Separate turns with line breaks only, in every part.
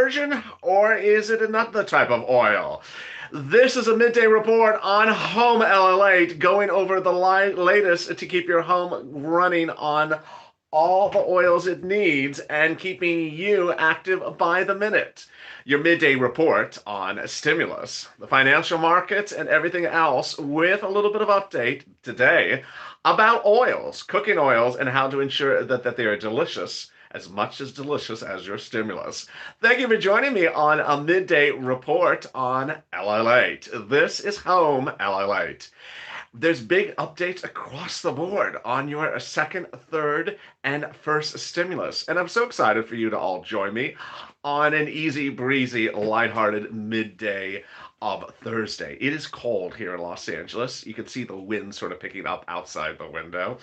virgin or is it another type of oil? This is a midday report on Home LLate, going over the latest to keep your home running on all the oils it needs and keeping you active by the minute. Your midday report on stimulus, the financial markets, and everything else, with a little bit of update today about oils, cooking oils, and how to ensure that they are delicious, as much as delicious as your stimulus. Thank you for joining me on a midday report on LLate. This is Home LLate. There's big updates across the board on your second, third, and first stimulus. And I'm so excited for you to all join me on an easy breezy, lighthearted midday of Thursday. It is cold here in Los Angeles. You can see the wind sort of picking up outside the window.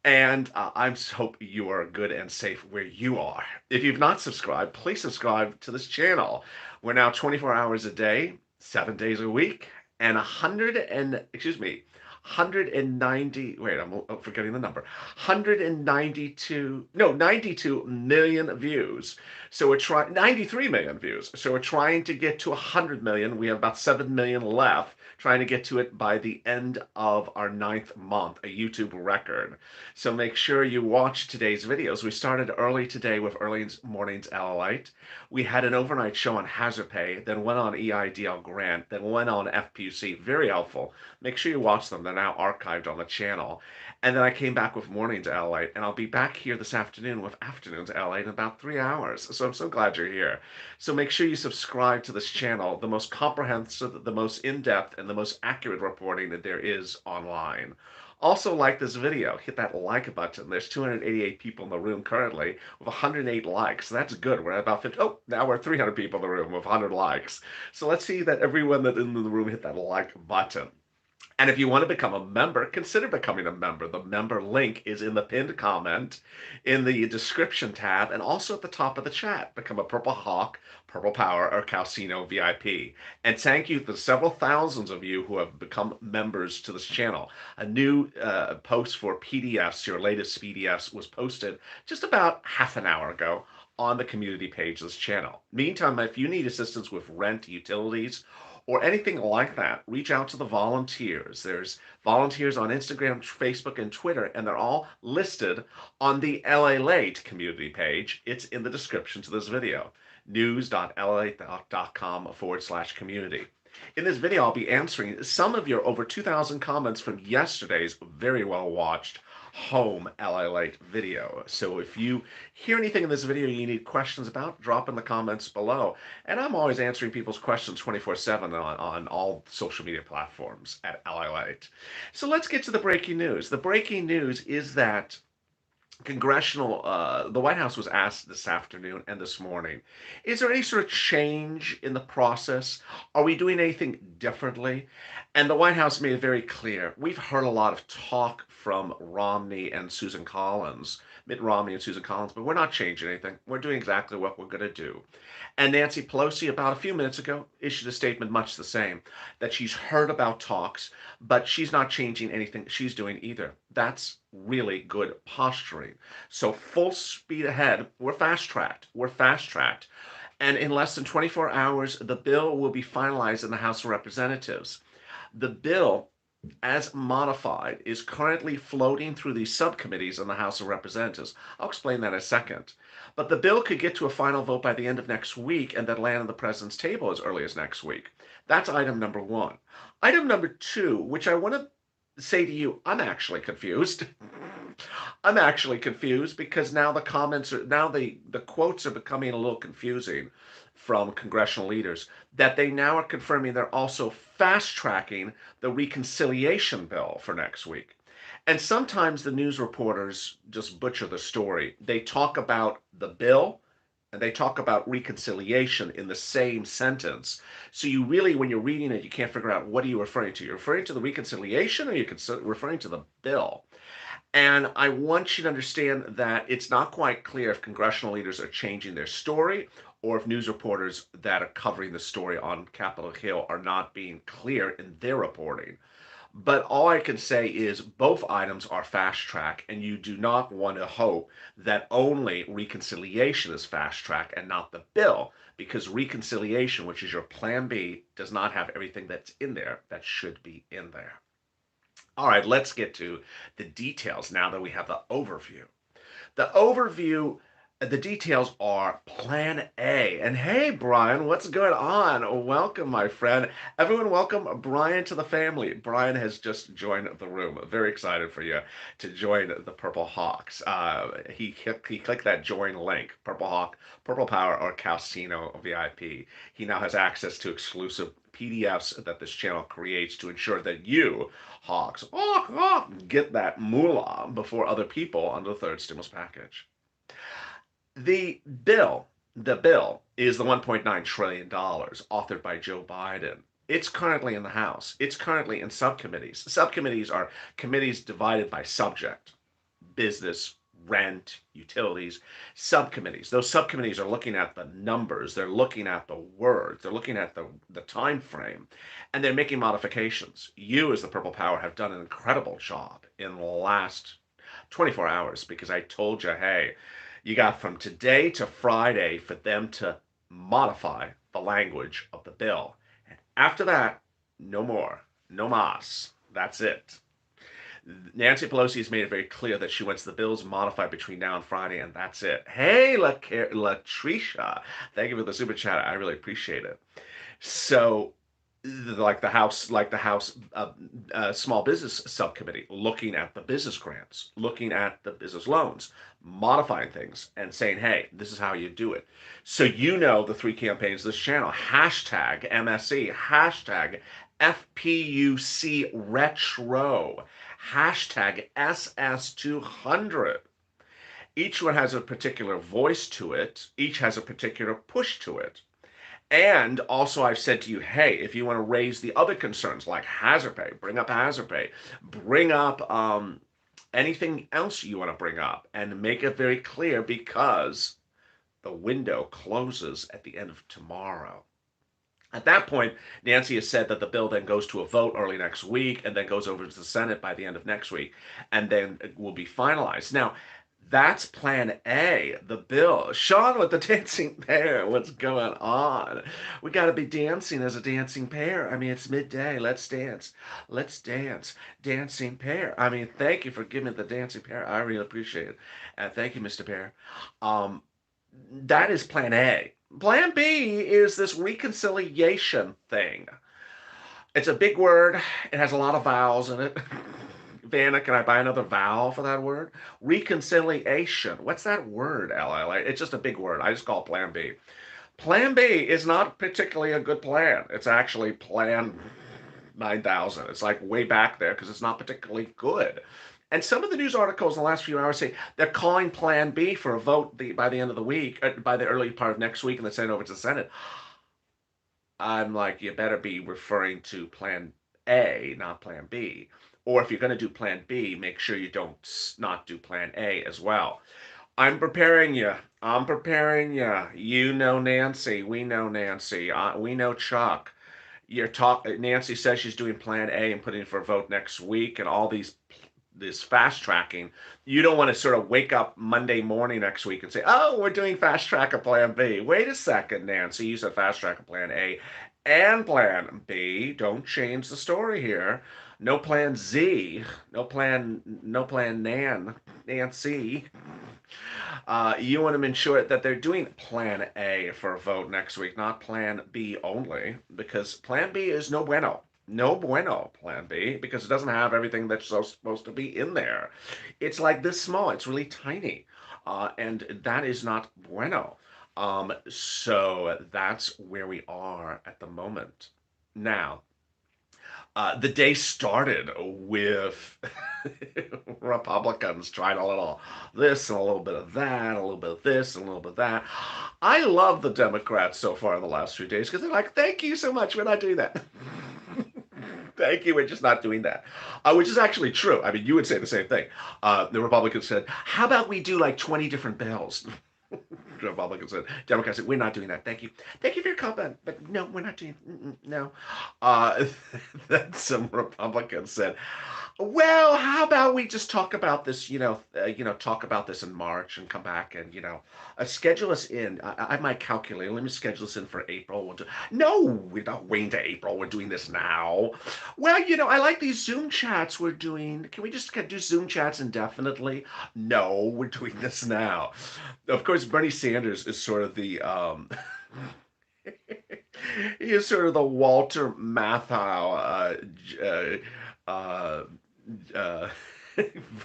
And I hope you are good and safe where you are. If you've not subscribed, please subscribe to this channel. We're now 24 hours a day, 7 days a week, and 190, wait, I'm forgetting the number, 192, no, 92 million views. So we're trying, 93 million views. So we're trying to get to 100 million. We have about 7 million left, trying to get to it by the end of our 9th month, a YouTube record. So make sure you watch today's videos. We started early today with Mornings LALATE. We had an overnight show on Hazard Pay, then went on EIDL Grant, then went on FPUC. Very helpful. Make sure you watch them. They're now archived on the channel. And then I came back with Mornings LA, and I'll be back here this afternoon with Afternoons LA in about 3 hours. So I'm so glad you're here. So make sure you subscribe to this channel, the most comprehensive, the most in-depth, and the most accurate reporting that there is online. Also, like this video, hit that like button. There's 288 people in the room currently with 108 likes. That's good. We're at about 50. Oh, now we're 300 people in the room with 100 likes. So let's see that everyone that's in the room hit that like button. And if you want to become a member, consider becoming a member. The member link is in the pinned comment, in the description tab, and also at the top of the chat. Become a Purple Hawk, Purple Power, or Calcino VIP. And thank you to several thousands of you who have become members to this channel. A new post for PDFs, your latest PDFs, was posted just about half an hour ago on the community page of this channel. Meantime, if you need assistance with rent, utilities, or anything like that, reach out to the volunteers. There's volunteers on Instagram, Facebook, and Twitter, and they're all listed on the LALATE community page. It's in the description to this video, news.lalate.com/community. In this video, I'll be answering some of your over 2,000 comments from yesterday's very well watched Home LALATE video. So if you hear anything in this video you need questions about, drop in the comments below. And I'm always answering people's questions 24/7 on all social media platforms at LALATE. So let's get to the breaking news. The breaking news is that the White House was asked this afternoon and this morning, is there any sort of change in the process? Are we doing anything differently? And the White House made it very clear. We've heard a lot of talk from Romney and Susan Collins, Mitt Romney and Susan Collins, but we're not changing anything. We're doing exactly what we're going to do. And Nancy Pelosi, about a few minutes ago, issued a statement much the same, that she's heard about talks, but she's not changing anything she's doing either. That's really good posturing. So full speed ahead. We're fast-tracked. We're fast-tracked. And in less than 24 hours, the bill will be finalized in the House of Representatives. The bill, as modified, is currently floating through the subcommittees in the House of Representatives. I'll explain that in a second. But the bill could get to a final vote by the end of next week and then land on the president's table as early as next week. That's item number one. Item number two, which I want to say to you, I'm actually confused. I'm actually confused because now the comments are, now the quotes are becoming a little confusing from congressional leaders, that they now are confirming they're also fast-tracking the reconciliation bill for next week. And sometimes the news reporters just butcher the story. They talk about the bill and they talk about reconciliation in the same sentence. So you really, when you're reading it, you can't figure out what are you referring to. You're referring to the reconciliation or you're referring to the bill. And I want you to understand that it's not quite clear if congressional leaders are changing their story or if news reporters that are covering the story on Capitol Hill are not being clear in their reporting. But all I can say is both items are fast track, and you do not want to hope that only reconciliation is fast track and not the bill, because reconciliation, which is your plan B, does not have everything that's in there that should be in there. All right, let's get to the details now that we have the overview. The overview, the details are Plan A. And hey, Brian, what's going on? Welcome, my friend. Everyone, welcome Brian to the family. Brian has just joined the room. Very excited for you to join the Purple Hawks. He clicked that join link, Purple Hawk, Purple Power, or Calcino VIP. He now has access to exclusive PDFs that this channel creates to ensure that you, Hawks, get that moolah before other people under the third stimulus package. The bill is the $1.9 trillion authored by Joe Biden. It's currently in the House. It's currently in subcommittees. Subcommittees are committees divided by subject: business, rent, utilities. Subcommittees. Those subcommittees are looking at the numbers. They're looking at the words. They're looking at the time frame, and they're making modifications. You, as the Purple Power, have done an incredible job in the last 24 hours because I told you, hey, you got from today to Friday for them to modify the language of the bill. And after that, no more. No mas. That's it. Nancy Pelosi has made it very clear that she wants the bills modified between now and Friday, and that's it. Hey, Latricia, thank you for the super chat. I really appreciate it. So, like the House Small Business Subcommittee, looking at the business grants, looking at the business loans, modifying things, and saying, hey, this is how you do it. So you know the three campaigns of this channel: hashtag MSC, hashtag FPUC Retro, hashtag SS200. Each one has a particular voice to it. Each has a particular push to it. And also, I've said to you, hey, if you want to raise the other concerns like hazard pay, bring up hazard pay, bring up anything else you want to bring up, and make it very clear because the window closes at the end of tomorrow. At that point, Nancy has said that the bill then goes to a vote early next week and then goes over to the Senate by the end of next week, and then it will be finalized. Now, that's Plan A, the bill. Sean with the dancing pear. What's going on? We got to be dancing as a dancing pear. I mean, it's midday. Let's dance. Let's dance. Dancing pear. I mean, thank you for giving me the dancing pear. I really appreciate it. And thank you, Mr. Pear. That is Plan A. Plan B is this reconciliation thing. It's a big word. It has a lot of vowels in it. Vanna, can I buy another vowel for that word? Reconciliation. What's that word, LL? It's just a big word. I just call it Plan B. Plan B is not particularly a good plan. It's actually Plan 9000. It's like way back there because it's not particularly good. And some of the news articles in the last few hours say they're calling Plan B for a vote by the end of the week, by the early part of next week, and then send it over to the Senate. I'm like, you better be referring to Plan A, not Plan B. Or if you're going to do Plan B, make sure you don't not do Plan A as well. I'm preparing you. I'm preparing you. You know Nancy. We know Nancy. We know Chuck. Nancy says she's doing Plan A and putting it for a vote next week, and all this fast tracking. You don't want to sort of wake up Monday morning next week and say, oh, we're doing fast track of Plan B. Wait a second, Nancy. You said fast track of Plan A and Plan B. Don't change the story here. No Plan Z. No Plan Nancy. You want to ensure that they're doing Plan A for a vote next week, not Plan B only, because Plan B is no bueno. No bueno, Plan B, because it doesn't have everything that's supposed to be in there. It's like this small. It's really tiny. And that is not bueno. So that's where we are at the moment. Now, the day started with Republicans trying a little this and a little bit of that, a little bit of this and a little bit of that. I love the Democrats so far in the last few days because they're like, thank you so much. We're not doing that. Thank you. We're just not doing that, which is actually true. I mean, you would say the same thing. The Republicans said, how about we do like 20 different bills? Republicans said, Democrats said, we're not doing that. Thank you. Thank you for your comment. But no, we're not doing no. Then some Republicans said, Well, how about we just talk about this, talk about this in March and come back and, schedule us in. I might calculate. Let me schedule us in for April. No, we're not waiting to April. We're doing this now. Well, I like these Zoom chats we're doing. Can we just do Zoom chats indefinitely? No, we're doing this now. Of course, Bernie Sanders is sort of the he is sort of the Walter Matthau uh, uh,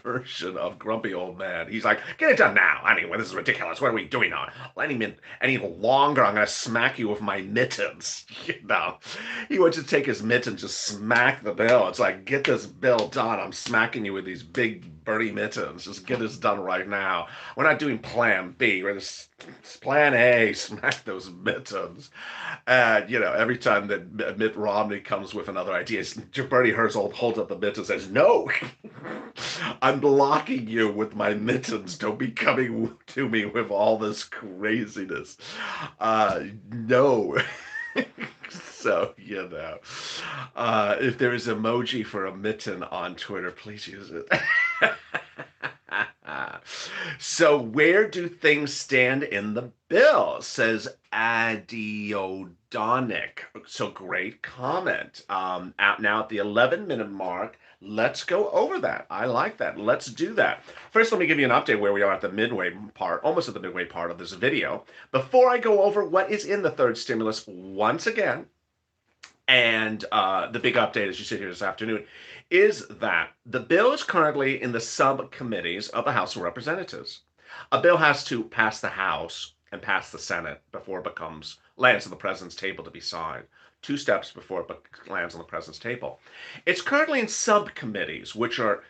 version of grumpy old man. He's like, get it done now. Anyway, this is ridiculous. What are we doing now? Any longer, I'm going to smack you with my mittens. He wants to take his mittens, just smack the bill. It's like, get this bill done. I'm smacking you with these big Bernie mittens. Just get this done right now. We're not doing plan B. We're just plan A, smack those mittens. And, every time that Mitt Romney comes with another idea, Bernie Herzog holds up the mittens and says, no, I'm blocking you with my mittens. Don't be coming to me with all this craziness. No. So, if there is emoji for a mitten on Twitter, please use it. So where do things stand in the bill? Says Adiodonic. So great comment. Out now at the 11-minute mark. Let's go over that. I like that. Let's do that. First, let me give you an update where we are at the midway part, almost at the midway part of this video. Before I go over what is in the third stimulus once again, and the big update as you sit here this afternoon is that the bill is currently in the subcommittees of the House of Representatives. A bill has to pass the House and pass the Senate before it lands on the president's table to be signed. 2 steps before it lands on the president's table. It's currently in subcommittees, which are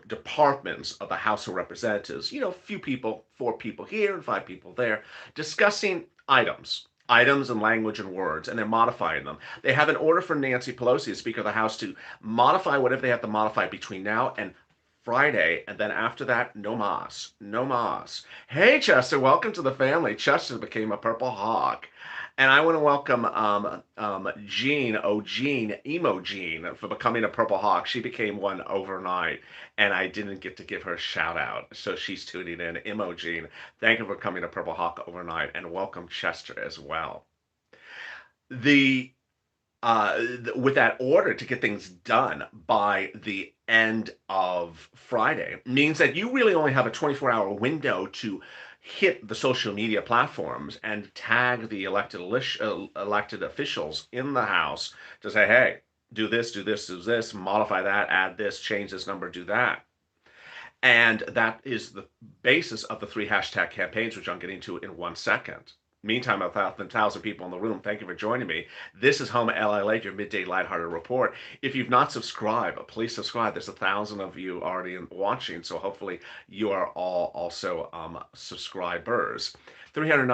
departments of the House of Representatives. Few people, 4 people here and 5 people there, discussing items and language and words, and they're modifying them. They have an order for Nancy Pelosi, the Speaker of the House, to modify whatever they have to modify between now and Friday, and then after that, no mas. No mas. Hey, Chester, welcome to the family. Chester became a Purple Hawk. And I want to welcome Jean, Emo Jean, for becoming a Purple Hawk. She became one overnight, and I didn't get to give her a shout out. So she's tuning in. Emo Jean, thank you for becoming a Purple Hawk overnight, and welcome Chester as well. With that order to get things done by the end of Friday means that you really only have a 24-hour window to hit the social media platforms and tag the elected officials in the House to say, hey, do this, modify that, add this, change this number, do that. And that is the basis of the 3 hashtag campaigns, which I'm getting to in 1 second. Meantime, 1,000 people in the room, thank you for joining me. This is Home LA, your midday lighthearted report. If you've not subscribed, please subscribe. There's 1,000 of you already watching, so hopefully you are all also subscribers. 400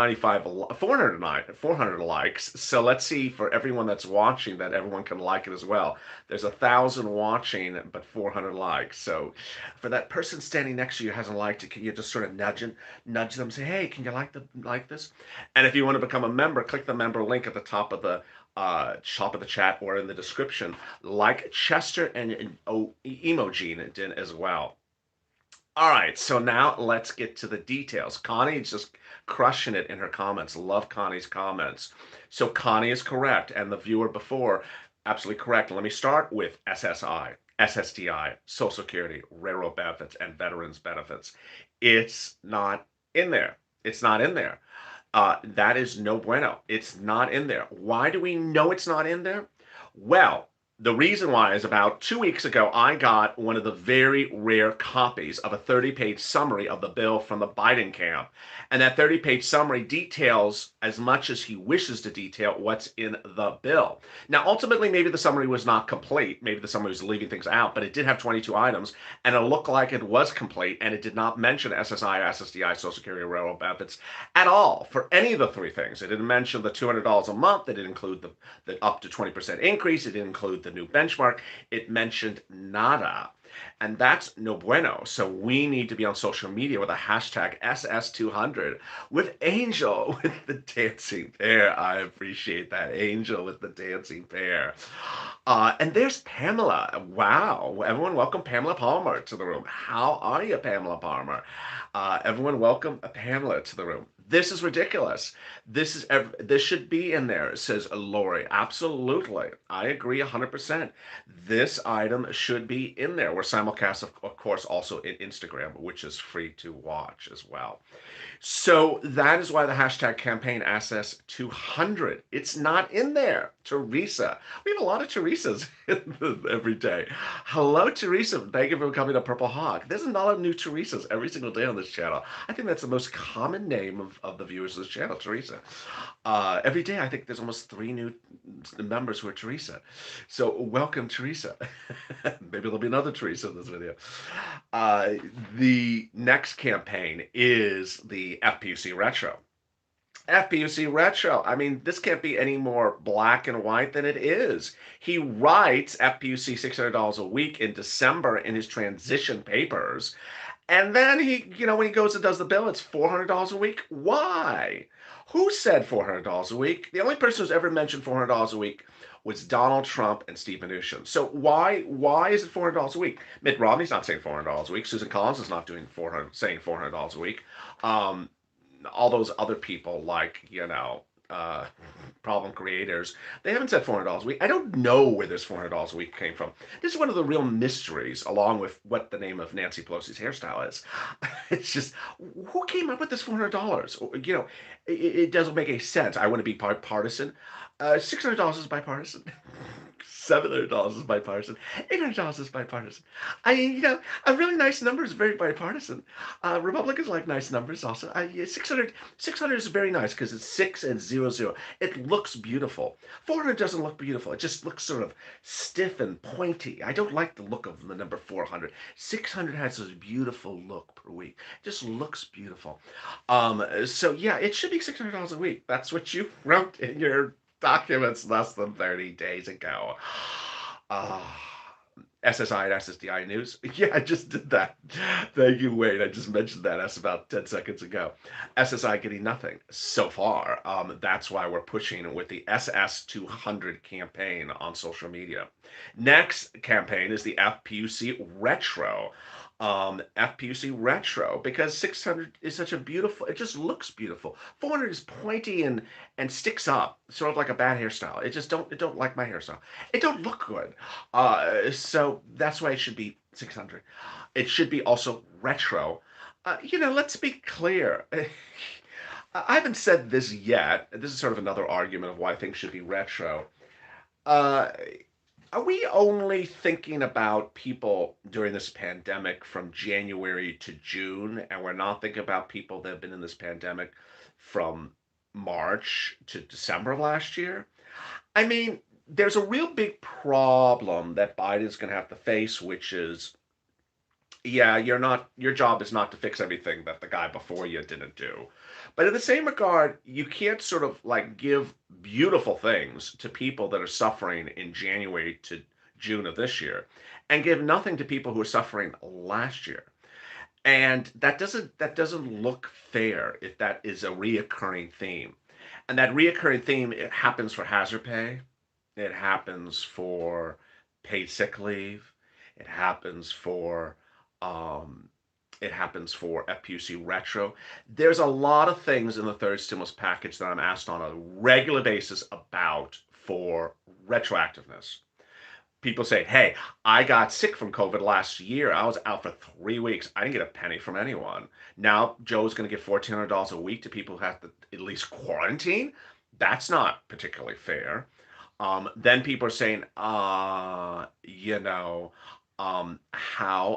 likes. So let's see, for everyone that's watching, that everyone can like it as well. There's 1,000 watching, but 400 likes. So for that person standing next to you who hasn't liked it, can you just sort of nudge them, say, hey, can you like this? And if you want to become a member, click the member link at the top of the chat or in the description, like Chester and Emojine did as well. All right, so now let's get to the details. Connie's just crushing it in her comments. Love Connie's comments. So Connie is correct, and the viewer before, absolutely correct. Let me start with SSI, SSDI, Social Security, railroad benefits, and veterans benefits. It's not in there. It's not in there. That is no bueno. It's not in there. Why do we know it's not in there? Well, the reason why is about 2 weeks ago, I got one of the very rare copies of a 30-page summary of the bill from the Biden camp. And that 30-page summary details as much as he wishes to detail what's in the bill. Now, ultimately, maybe the summary was not complete. Maybe the summary was leaving things out, but it did have 22 items, and it looked like it was complete, and it did not mention SSI, SSDI, Social Security, railroad benefits at all for any of the 3 things. It didn't mention the $200 a month. It didn't include the up to 20% increase. It didn't include the new benchmark. It mentioned nada. And that's no bueno. So we need to be on social media with a hashtag SS200 with Angel with the dancing bear. I appreciate that. Angel with the dancing bear. And there's Pamela. Wow. Everyone welcome Pamela Palmer to the room. How are you, Pamela Palmer? Everyone welcome Pamela to the room. This is ridiculous. This should be in there. It says Lori. Absolutely. I agree 100%. This item should be in there. We're simulcast, of course, also in Instagram, which is free to watch as well. So that is why the hashtag campaign SS200. It's not in there. Teresa. We have a lot of Teresas every day. Hello, Teresa. Thank you for coming to Purple Hawk. There's a lot of new Teresas every single day on this channel. I think that's the most common name of the viewers of this channel, Teresa. Every day, I think there's almost 3 new members who are Teresa. So welcome, Teresa. Maybe there'll be another Teresa in this video. Uh, the next campaign is the FPUC Retro. FPUC Retro. I mean, this can't be any more black and white than it is. He writes FPUC $600 a week in December in his transition papers. And then when he goes and does the bill, it's $400 a week. Why? Who said $400 a week? The only person who's ever mentioned $400 a week was Donald Trump and Steve Mnuchin. So why is it $400 a week? Mitt Romney's not saying $400 a week. Susan Collins is not saying $400 a week. Um, all those other people like problem creators, they haven't said $400 a week. I don't know where this $400 a week came from. This is one of the real mysteries, along with what the name of Nancy Pelosi's hairstyle is. It's just, who came up with this $400? It doesn't make any sense. I want to be partisan. $600 is bipartisan. $700 is bipartisan. $800 is bipartisan. I mean, a really nice number is very bipartisan. Republicans like nice numbers also. 600 is very nice because it's 6 and 00. It looks beautiful. 400 doesn't look beautiful. It just looks sort of stiff and pointy. I don't like the look of the number 400. 600 has this beautiful look per week. It just looks beautiful. So yeah, it should be $600 a week. That's what you wrote in your documents less than 30 days ago. Uh, SSI and SSDI news. Yeah, I just did that. Thank you, Wade. I just mentioned that. That's about 10 seconds ago. SSI getting nothing so far. That's why we're pushing with the SS200 campaign on social media. Next campaign is the FPUC Retro. FPUC Retro, because 600 is such a beautiful, it just looks beautiful. 400 is pointy and sticks up, sort of like a bad hairstyle. It don't like my hairstyle. It don't look good. So that's why it should be 600. It should be also retro. Let's be clear. I haven't said this yet. This is sort of another argument of why things should be retro. Uh, are we only thinking about people during this pandemic from January to June, and we're not thinking about people that have been in this pandemic from March to December of last year? I mean, there's a real big problem that Biden's going to have to face, which is, yeah, your job is not to fix everything that the guy before you didn't do. But in the same regard, you can't sort of like give beautiful things to people that are suffering in January to June of this year and give nothing to people who are suffering last year. And that doesn't look fair if that is a reoccurring theme. And that reoccurring theme, it happens for hazard pay, it happens for paid sick leave, it happens for um, it happens for FPUC Retro. There's a lot of things in the third stimulus package that I'm asked on a regular basis about for retroactiveness. People say, hey, I got sick from COVID last year. I was out for 3 weeks. I didn't get a penny from anyone. Now Joe's going to give $1,400 a week to people who have to at least quarantine. That's not particularly fair. Then people are saying, how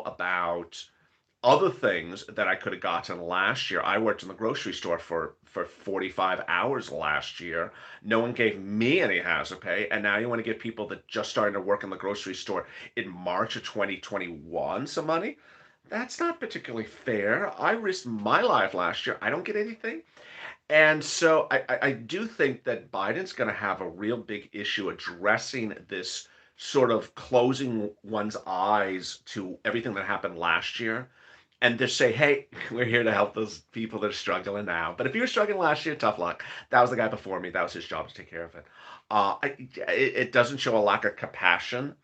about other things that I could have gotten last year? I worked in the grocery store for 45 hours last year. No one gave me any hazard pay, and now you want to give people that just started to work in the grocery store in March of 2021 some money? That's not particularly fair. I risked my life last year. I don't get anything. And so I do think that Biden's going to have a real big issue addressing this sort of closing one's eyes to everything that happened last year and just say, hey, we're here to help those people that are struggling now. But if you were struggling last year, tough luck. That was the guy before me. That was his job to take care of it. It doesn't show a lack of compassion.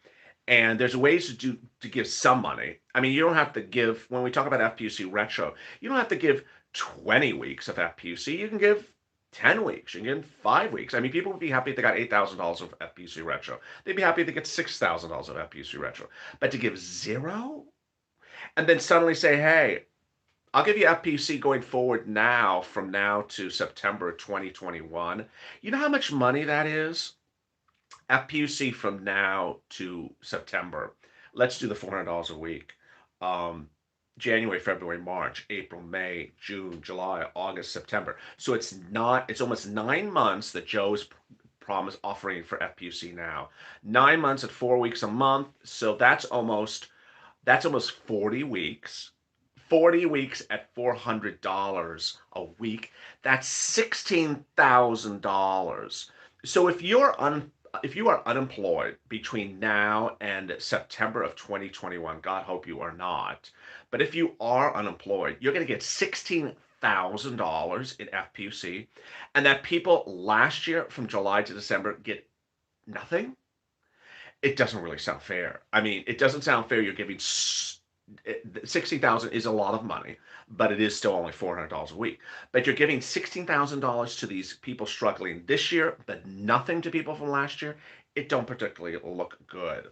And there's ways to give some money. I mean, you don't have to give, when we talk about FPUC retro, you don't have to give 20 weeks of FPUC. You can give 10 weeks. You can give 5 weeks. I mean, people would be happy if they got $8,000 of FPUC retro. They'd be happy if they get $6,000 of FPUC retro. But to give zero and then suddenly say, hey, I'll give you FPC going forward now from now to September 2021. You know how much money that is? FPUC from now to September. Let's do the $400 a week. Um, January, February, March, April, May, June, July, August, September. So it's almost 9 months that Joe's promise offering for FPUC now. 9 months at 4 weeks a month. So that's almost 40 weeks. 40 weeks at $400 a week. That's $16,000. So if you are unemployed between now and September of 2021, God hope you are not, but if you are unemployed, you're going to get $16,000 in FPUC, and that people last year from July to December get nothing. It doesn't really sound fair. I mean, it doesn't sound fair. You're giving 60,000 is a lot of money, but it is still only $400 a week. But you're giving $16,000 to these people struggling this year, but nothing to people from last year. It don't particularly look good.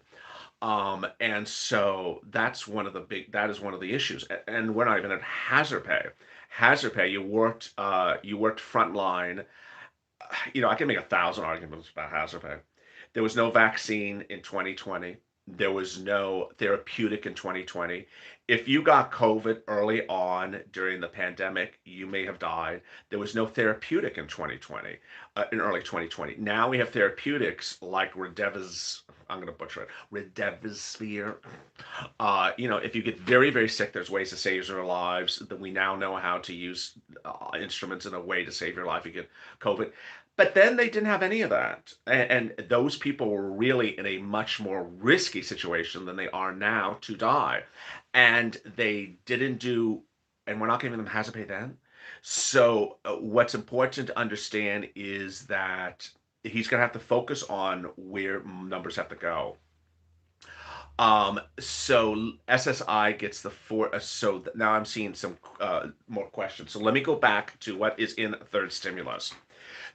And so that is one of the issues. And we're not even at hazard pay. Hazard pay, you worked frontline. I can make 1,000 arguments about hazard pay. There was no vaccine in 2020. There was no therapeutic in 2020. If you got COVID early on during the pandemic, you may have died. There was no therapeutic in 2020, in early 2020. Now we have therapeutics like I'm going to butcher it, Remdesivir. If you get very, very sick, there's ways to save your lives. That we now know how to use instruments in a way to save your life. You get COVID. But then they didn't have any of that. And those people were really in a much more risky situation than they are now to die. And they didn't do, and we're not giving them hazard pay then. So what's important to understand is that he's going to have to focus on where numbers have to go. So SSI gets the four. So now I'm seeing some more questions. So let me go back to what is in third stimulus.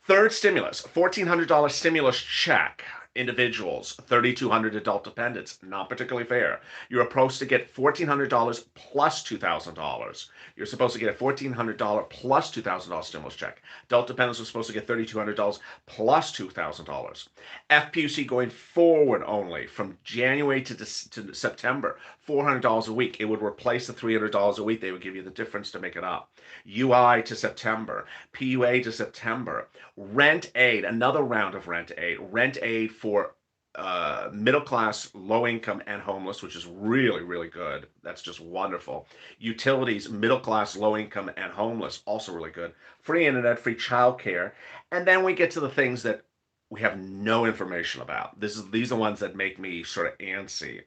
Third stimulus, $1,400 stimulus check. Individuals, $3,200 adult dependents. Not particularly fair. You're supposed to get $1,400 plus $2,000. You're supposed to get a $1,400 plus $2,000 stimulus check. Adult dependents are supposed to get $3,200 plus $2,000. FPUC going forward only from January to September, $400 a week. It would replace the $300 a week. They would give you the difference to make it up. UI to September, PUA to September, rent aid, another round of rent aid for middle class, low income, and homeless, which is really, really good. That's just wonderful. Utilities, middle class, low income, and homeless, also really good. Free internet, free childcare. And then we get to the things that we have no information about. These are the ones that make me sort of antsy.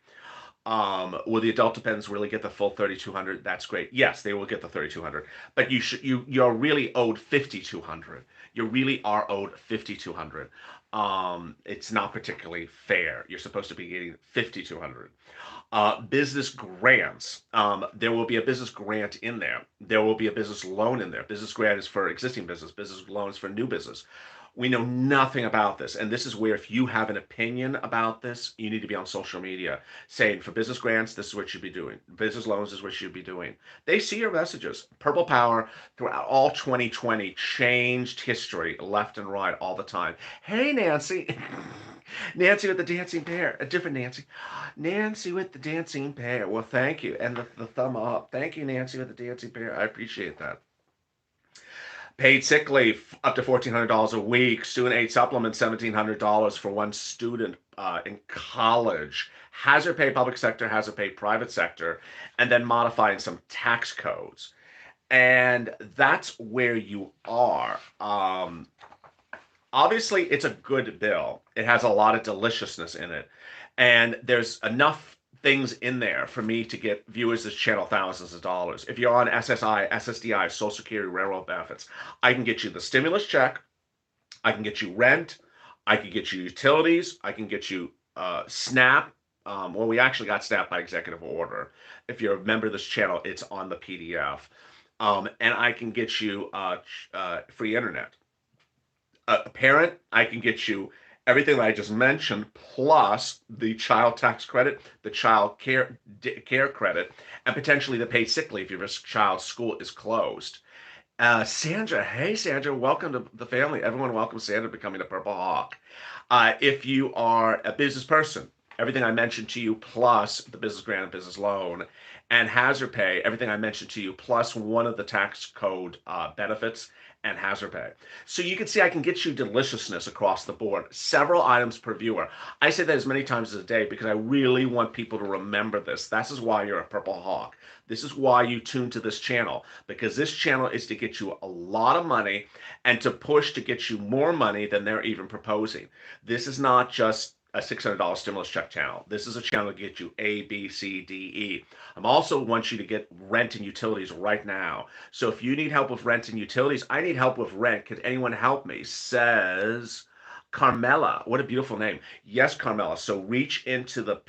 Will the adult dependents really get the full 3,200? That's great. Yes, they will get the 3,200, but you're really owed 5,200. You really are owed 5,200. It's not particularly fair. You're supposed to be getting 5,200. Business grants. There will be a business grant in there. There will be a business loan in there. Business grant is for existing business. Business loan is for new business. We know nothing about this. And this is where if you have an opinion about this, you need to be on social media saying for business grants, this is what you should be doing. Business loans is what you should be doing. They see your messages. Purple Power throughout all 2020 changed history left and right all the time. Hey, Nancy. Nancy with the dancing bear. A different Nancy. Nancy with the dancing bear. Well, thank you. And the thumb up. Thank you, Nancy with the dancing bear. I appreciate that. Paid sick leave up to $1,400 a week. Student aid supplement $1,700 for one student in college. Hazard pay public sector, hazard pay private sector, and then modifying some tax codes. And that's where you are. Obviously, it's a good bill. It has a lot of deliciousness in it, and there's enough things in there for me to get viewers this channel thousands of dollars. If you're on SSI, SSDI, Social Security, railroad benefits, I can get you the stimulus check. I can get you rent. I can get you utilities. I can get you SNAP. Well, we actually got SNAP by executive order. If you're a member of this channel, it's on the PDF. And I can get you free internet. A parent, I can get you everything that I just mentioned, plus the child tax credit, the child care credit, and potentially the paid sick leave if your child's school is closed. Sandra, hey Sandra, welcome to the family. Everyone welcome Sandra becoming a Purple Hawk. If you are a business person, everything I mentioned to you plus the business grant and business loan and hazard pay, everything I mentioned to you plus one of the tax code benefits and hazard pay. So you can see I can get you deliciousness across the board, several items per viewer. I say that as many times as a day because I really want people to remember this. This is why you're a Purple Hawk. This is why you tune to this channel, because this channel is to get you a lot of money and to push to get you more money than they're even proposing. This is not just a $600 stimulus check channel. This is a channel to get you A, B, C, D, E. I'm also want you to get rent and utilities right now. So if you need help with rent and utilities, I need help with rent. Could anyone help me? Says Carmela. What a beautiful name. Yes, Carmela. So reach into the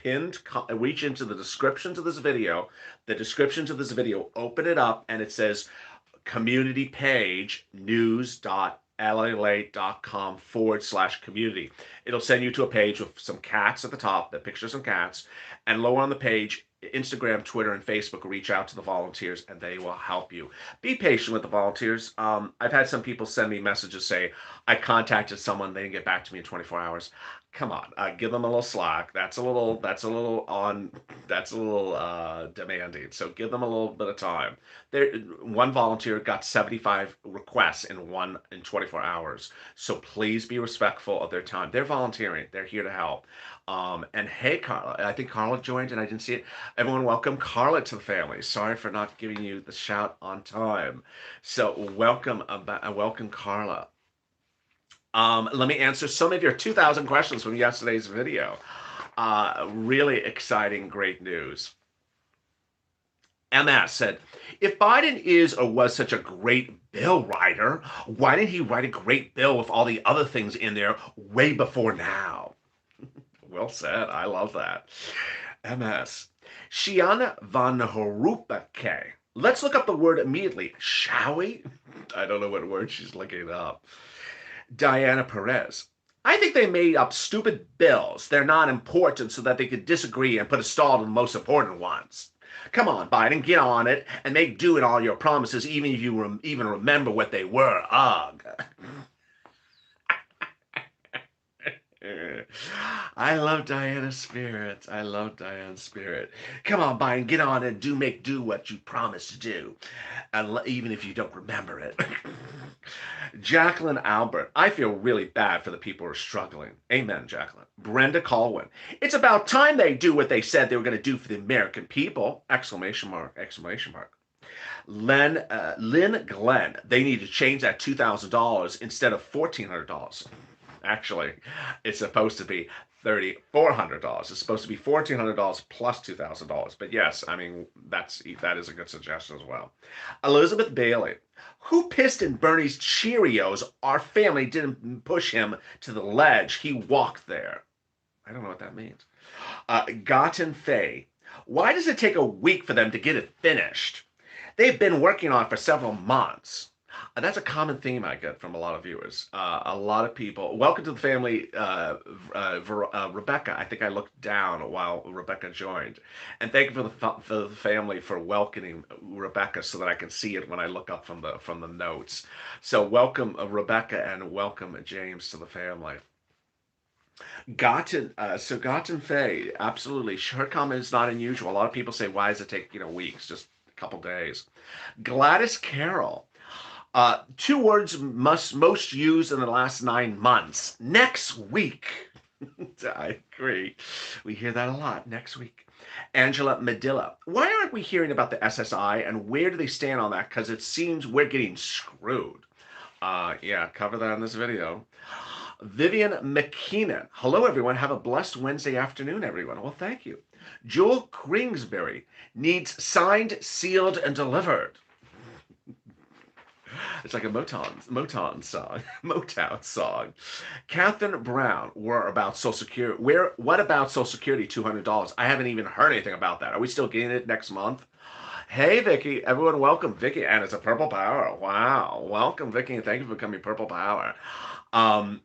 description to this video. The description to this video, open it up, and it says community page news.lalate.com/community. It'll send you to a page with some cats at the top, the pictures of cats, and lower on the page, Instagram, Twitter, and Facebook reach out to the volunteers and they will help you. Be patient with the volunteers. I've had some people send me messages say, I contacted someone, they didn't get back to me in 24 hours. Come on, give them a little slack. That's a little demanding. So give them a little bit of time. There, one volunteer got 75 requests in 24 hours. So please be respectful of their time. They're volunteering. They're here to help. And hey, Carla, I think Carla joined and I didn't see it. Everyone, welcome Carla to the family. Sorry for not giving you the shout on time. So welcome Carla. Let me answer some of your 2,000 questions from yesterday's video. Really exciting, great news. MS said, if Biden is or was such a great bill writer, why didn't he write a great bill with all the other things in there way before now? Well said. I love that. MS. Shiana van Horupake. Let's look up the word immediately, shall we? I don't know what word she's looking up. Diana Perez. I think they made up stupid bills. They're not important so that they could disagree and put a stall to the most important ones. Come on, Biden, get on it and make do in all your promises, even if you even remember what they were. Ugh. I love Diana's spirit. I love Diana's spirit. Come on, Biden, get on and make do what you promised to do, and even if you don't remember it. Jacqueline Albert, I feel really bad for the people who are struggling. Amen, Jacqueline. Brenda Colwyn, it's about time they do what they said they were going to do for the American people! Exclamation mark! Exclamation mark. Lynn Glenn, they need to change that $2,000 instead of $1,400. Actually, it's supposed to be $3,400. It's supposed to be $1,400 plus $2,000. But yes, I mean that is a good suggestion as well. Elizabeth Bailey, who pissed in Bernie's Cheerios? Our family didn't push him to the ledge. He walked there. I don't know what that means. Gotten Faye, why does it take a week for them to get it finished? They've been working on it for several months. That's a common theme I get from a lot of viewers. A lot of people. Welcome to the family, Rebecca. I think I looked down while Rebecca joined, and thank you for the family for welcoming Rebecca so that I can see it when I look up from the notes. So welcome Rebecca and welcome James to the family. Gotten Faye, absolutely. Her comment is not unusual. A lot of people say, why does it take weeks? Just a couple days. Gladys Carroll. Two words most used in the last 9 months. Next week. I agree. We hear that a lot. Next week. Angela Medilla. Why aren't we hearing about the SSI and where do they stand on that? Because it seems we're getting screwed. Yeah, cover that in this video. Vivian McKeenan. Hello, everyone. Have a blessed Wednesday afternoon, everyone. Well, thank you. Joel Kringsbury needs signed, sealed, and delivered. It's like a Motown song. Motown song. Catherine Brown. We're about Social Security. What about Social Security? $200. I haven't even heard anything about that. Are we still getting it next month? Hey, Vicky. Everyone, welcome, Vicky. And it's a Purple Power. Wow. Welcome, Vicky, and thank you for becoming Purple Power. Um,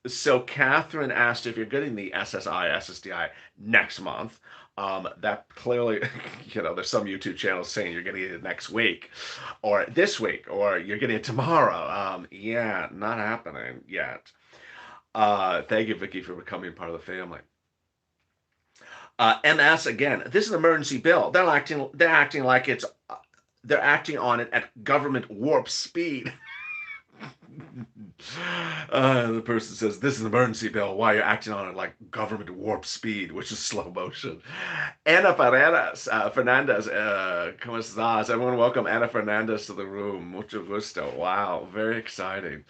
so Catherine asked if you're getting the SSI, SSDI next month. That clearly, there's some YouTube channels saying you're getting it next week, or this week, or you're getting it tomorrow. Yeah, not happening yet. Thank you, Vicky, for becoming part of the family. MS again. This is an emergency bill. They're acting like it's. They're acting on it at government warp speed. The person says, "This is an emergency bill. Why are you acting on it like government warp speed, which is slow motion?" Ana Fernandez, ¿cómo estás? Everyone, welcome Ana Fernandez to the room. Mucho gusto. Wow, very exciting.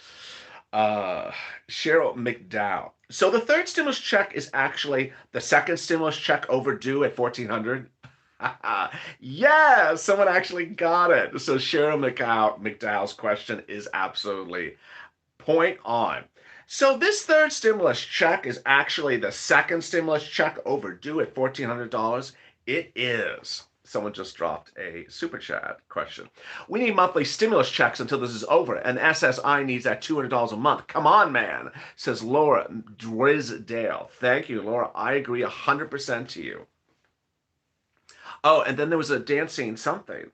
Cheryl McDowell. So the third stimulus check is actually the second stimulus check overdue at 1400. Yeah, someone actually got it. So Cheryl McDowell's question is absolutely point on. So this third stimulus check is actually the second stimulus check overdue at $1,400. It is. Someone just dropped a super chat question. We need monthly stimulus checks until this is over, and SSI needs that $200 a month. Come on, man, says Laura Drisdale. Thank you, Laura. I agree 100% to you. Oh, and then there was a dancing something.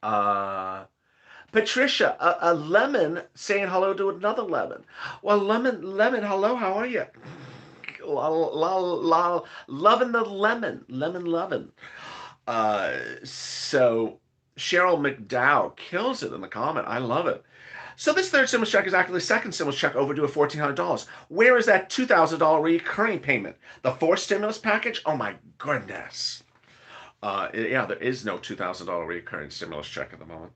Uh, Patricia, a lemon saying hello to another lemon. Well, lemon, hello, how are you? Loving the lemon. So Cheryl McDowell kills it in the comment. I love it. So this third stimulus check is actually the second stimulus check overdue at $1,400. Where is that $2,000 recurring payment? The fourth stimulus package? Oh my goodness. Yeah, there is no $2,000 recurring stimulus check at the moment.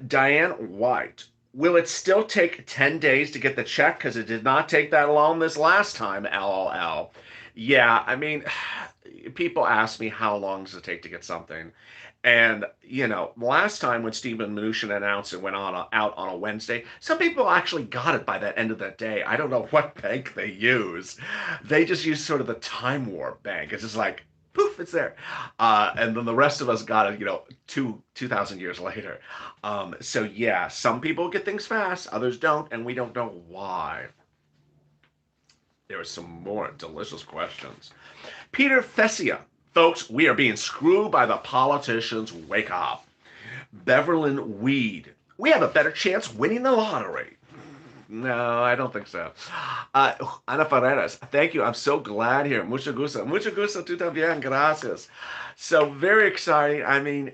Diane White. Will it still take 10 days to get the check? Because it did not take that long this last time, LOL. Yeah, I mean, people ask me how long does it take to get something. And, last time when Stephen Mnuchin announced it went out on a Wednesday, some people actually got it by the end of that day. I don't know what bank they use. They just use sort of the time warp bank. It's just like, poof, it's there. And then the rest of us got it, 2,000 years later. So yeah, some people get things fast, others don't, and we don't know why. There are some more delicious questions. Peter Fessia. Folks, we are being screwed by the politicians. Wake up. Beverlyn Weed. We have a better chance winning the lottery. No, I don't think so. Ana Ferreras, thank you. I'm so glad here. Mucho gusto. Mucho gusto tú también. Gracias. So very exciting. I mean,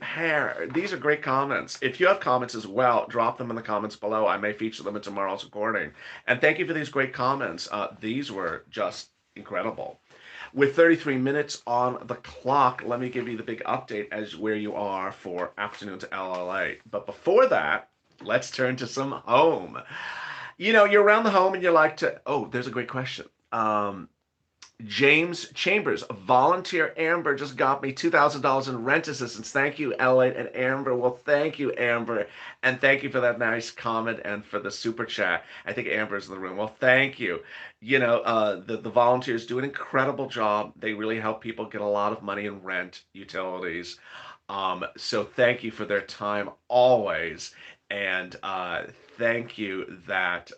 these are great comments. If you have comments as well, drop them in the comments below. I may feature them in tomorrow's recording. And thank you for these great comments. These were just incredible. With 33 minutes on the clock, let me give you the big update as where you are for afternoon to LLA. But before that, let's turn to some home. You're around the home and you like to, there's a great question. James Chambers, volunteer Amber just got me $2,000 in rent assistance. Thank you, Elliot and Amber. Well, thank you, Amber. And thank you for that nice comment and for the super chat. I think Amber's in the room. Well, thank you. The volunteers do an incredible job. They really help people get a lot of money in rent, utilities. So thank you for their time always. And thank you that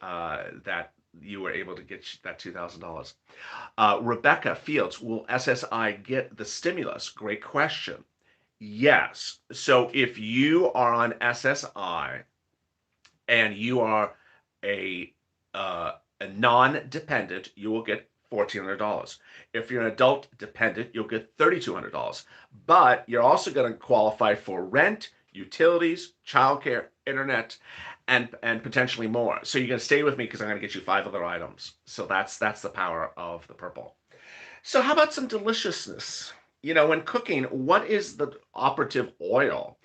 you were able to get that $2,000. Rebecca Fields, will SSI get the stimulus? Great question. Yes. So if you are on SSI and you are a non-dependent, you will get $1,400. If you're an adult dependent, you'll get $3,200. But you're also going to qualify for rent, utilities, childcare, internet, and potentially more. So you're going to stay with me because I'm going to get you 5 other items. So that's the power of the purple. So how about some deliciousness? When cooking, what is the operative oil?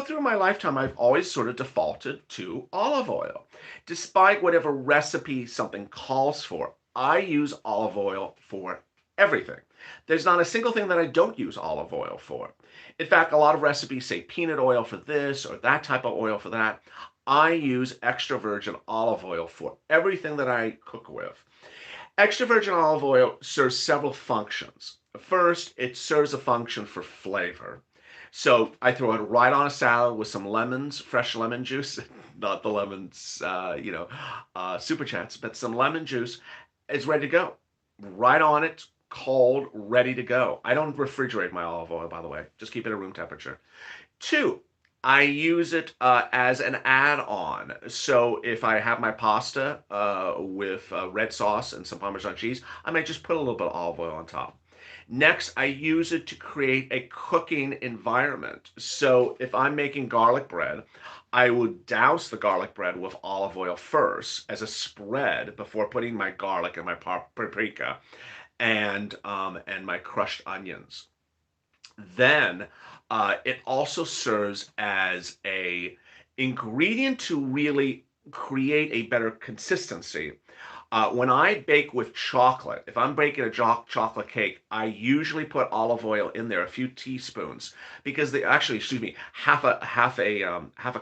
Through my lifetime, I've always sort of defaulted to olive oil. Despite whatever recipe something calls for, I use olive oil for everything. There's not a single thing that I don't use olive oil for. In fact, a lot of recipes say peanut oil for this or that type of oil for that. I use extra virgin olive oil for everything that I cook with. Extra virgin olive oil serves several functions. First, it serves a function for flavor. So I throw it right on a salad with some lemons, fresh lemon juice, not the lemons, super chats, but some lemon juice is ready to go. Right on it, cold, ready to go. I don't refrigerate my olive oil, by the way. Just keep it at room temperature. Two, I use it as an add-on. So if I have my pasta with red sauce and some Parmesan cheese, I might just put a little bit of olive oil on top. Next, I use it to create a cooking environment. So if I'm making garlic bread, I would douse the garlic bread with olive oil first as a spread before putting my garlic and my paprika and my crushed onions. Then it also serves as a ingredient to really create a better consistency. When I bake with chocolate, if I'm baking a chocolate cake, I usually put olive oil in there, a few teaspoons, because excuse me, half a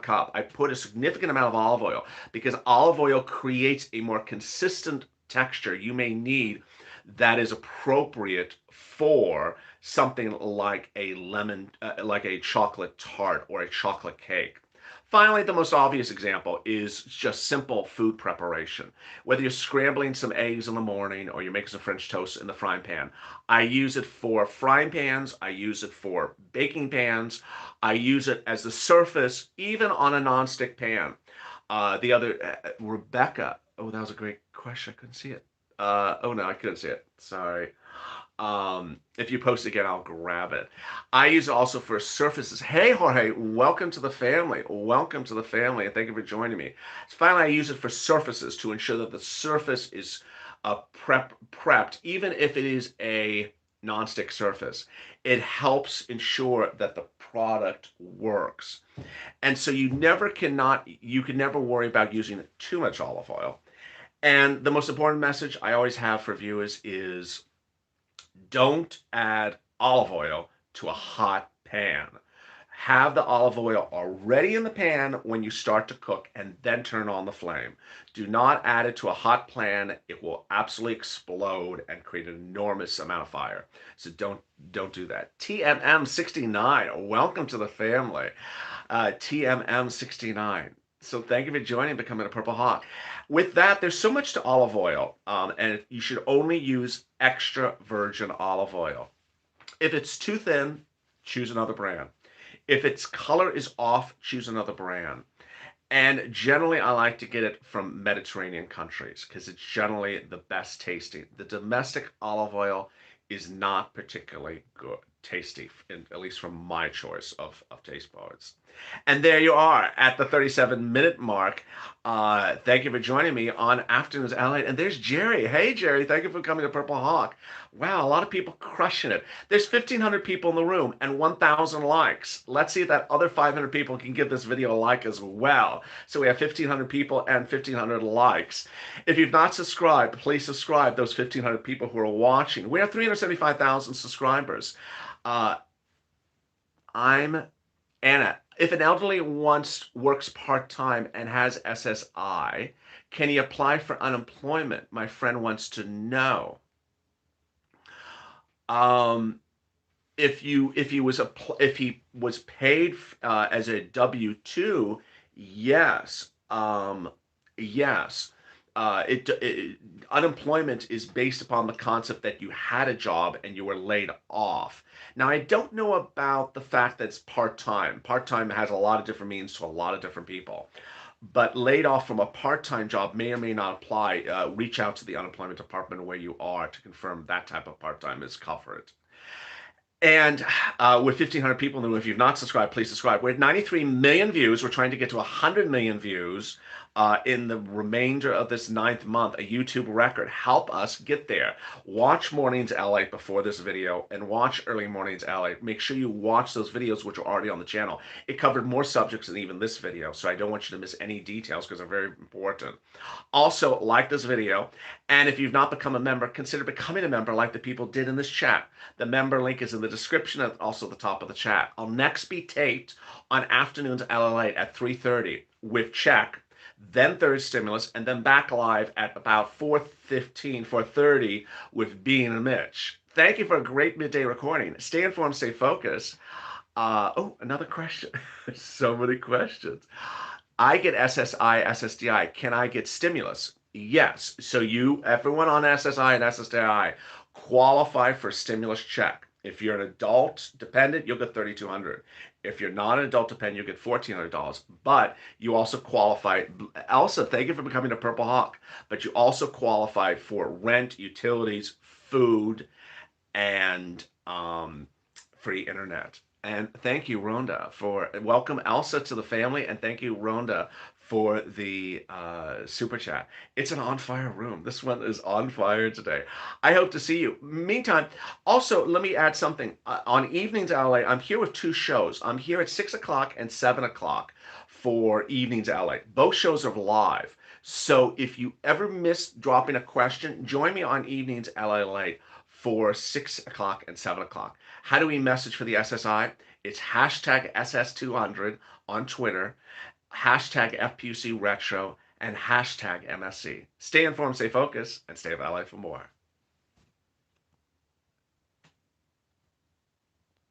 cup. I put a significant amount of olive oil because olive oil creates a more consistent texture you may need that is appropriate for something like like a chocolate tart or a chocolate cake. Finally, the most obvious example is just simple food preparation. Whether you're scrambling some eggs in the morning or you're making some French toast in the frying pan, I use it for frying pans, I use it for baking pans, I use it as the surface, even on a nonstick pan. Rebecca, oh, that was a great question. I couldn't see it. Oh no, I couldn't see it. Sorry. If you post again, I'll grab it. I use it also for surfaces. Hey, Jorge, welcome to the family. Welcome to the family, and thank you for joining me. Finally, I use it for surfaces to ensure that the surface is prepped, even if it is a nonstick surface. It helps ensure that the product works. And so you can never worry about using too much olive oil. And the most important message I always have for viewers is don't add olive oil to a hot pan. Have the olive oil already in the pan when you start to cook and then turn on the flame. Do not add it to a hot pan. It will absolutely explode and create an enormous amount of fire. So don't do that. TMM69, welcome to the family. TMM69. So thank you for joining, becoming a Purple Hawk. With that, there's so much to olive oil, and you should only use extra virgin olive oil. If it's too thin, choose another brand. If its color is off, choose another brand. And generally, I like to get it from Mediterranean countries because it's generally the best tasting. The domestic olive oil is not particularly good, tasty, at least from my choice of taste buds. And there you are at the 37-minute mark. Thank you for joining me on Afternoons LA. And there's Jerry. Hey, Jerry. Thank you for coming to Purple Hawk. Wow, a lot of people crushing it. There's 1,500 people in the room and 1,000 likes. Let's see if that other 500 people can give this video a like as well. So we have 1,500 people and 1,500 likes. If you've not subscribed, please subscribe, those 1,500 people who are watching. We have 375,000 subscribers. I'm Anna. If an elderly works part-time and has SSI, can he apply for unemployment? My friend wants to know. If he was paid as a W-2, yes, yes. Unemployment is based upon the concept that you had a job and you were laid off. Now, I don't know about the fact that it's part-time. Part-time has a lot of different meanings to a lot of different people. But laid off from a part-time job may or may not apply. Reach out to the unemployment department where you are to confirm that type of part-time is covered. And with 1,500 people in the room, if you've not subscribed, please subscribe. We're at 93 million views. We're trying to get to 100 million views. in the remainder of this ninth month, a YouTube record. Help us get there. Watch Mornings LA before this video and watch Early Mornings LA. Make sure you watch those videos which are already on the channel. It covered more subjects than even this video, so I don't want you to miss any details because they're very important. Also, like this video, and if you've not become a member, consider becoming a member like the people did in this chat. The member link is in the description and also the top of the chat. I'll next be taped on Afternoons LA at 3:30 with Check, then Third Stimulus, and then back live at about 4:15, 4:30 with Bean and Mitch. Thank you for a great midday recording. Stay informed, stay focused. Oh, another question. So many questions. I get SSI, SSDI. Can I get stimulus? Yes. So everyone on SSI and SSDI qualify for stimulus check. If you're an adult dependent, you'll get $3,200. If you're not an adult dependent, you'll get $1,400. But you also qualify. Elsa, thank you for becoming a Purple Hawk. But you also qualify for rent, utilities, food, and free internet. And thank you, Rhonda, for welcome Elsa to the family, and thank you, Rhonda, for the super chat. It's an on fire room. This one is on fire today. I hope to see you. Meantime, also let me add something. On Evenings LA, I'm here with two shows. I'm here at 6 o'clock and 7 o'clock for Evenings LA. Both shows are live. So if you ever miss dropping a question, join me on Evenings LA Late for 6 o'clock and 7 o'clock. How do we message for the SSI? It's hashtag SS200 on Twitter, hashtag FPUC Retro, and hashtag MSC. Stay informed, stay focused, and stay of LA for more.